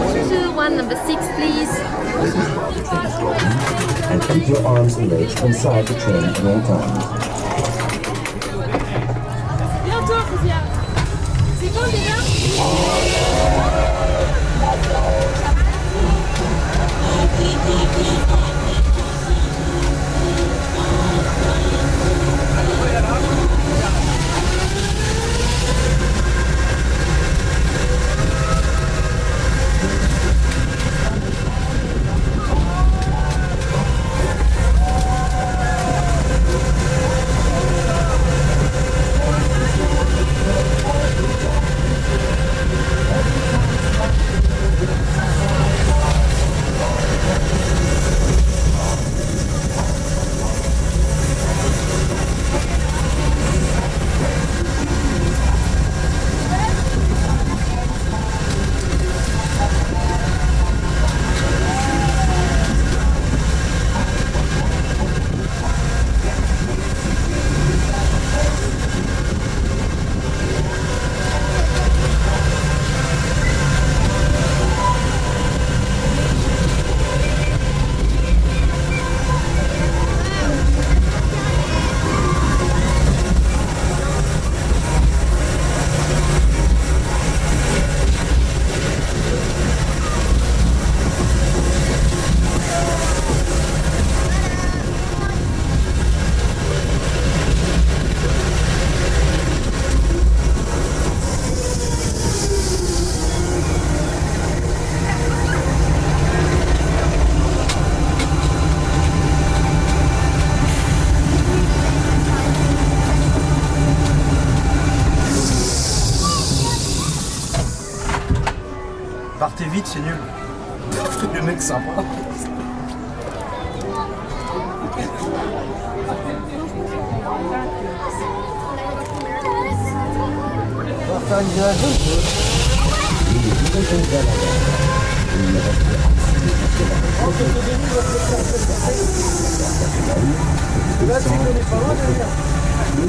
221, number 6, please. And keep your arms and legs inside the train at all times. C'est quand déjà? Partez vite, c'est nul. Le mec sympa. On va faire une virage de là, c'est qu'on est pas loin derrière. Si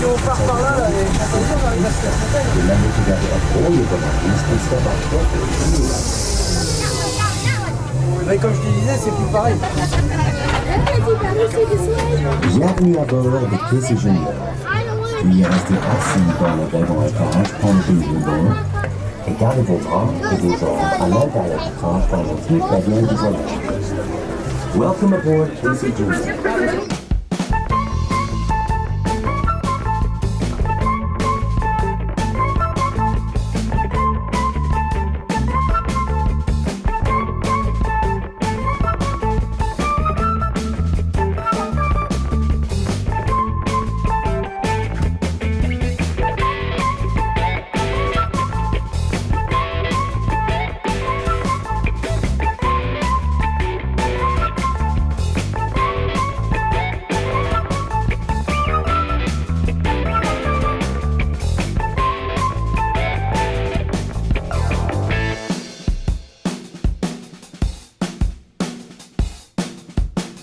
on part par là, les passagers, on arrive à se faire mais comme je te disais, c'est plus pareil. Bienvenue à bord de Fantasyland. Puis restez assis dans le wagon à cage pendant que nous bord et gardez vos bras et vos jambes à l'intérieur du cage pendant toute la durée du voyage. Welcome aboard Fantasyland.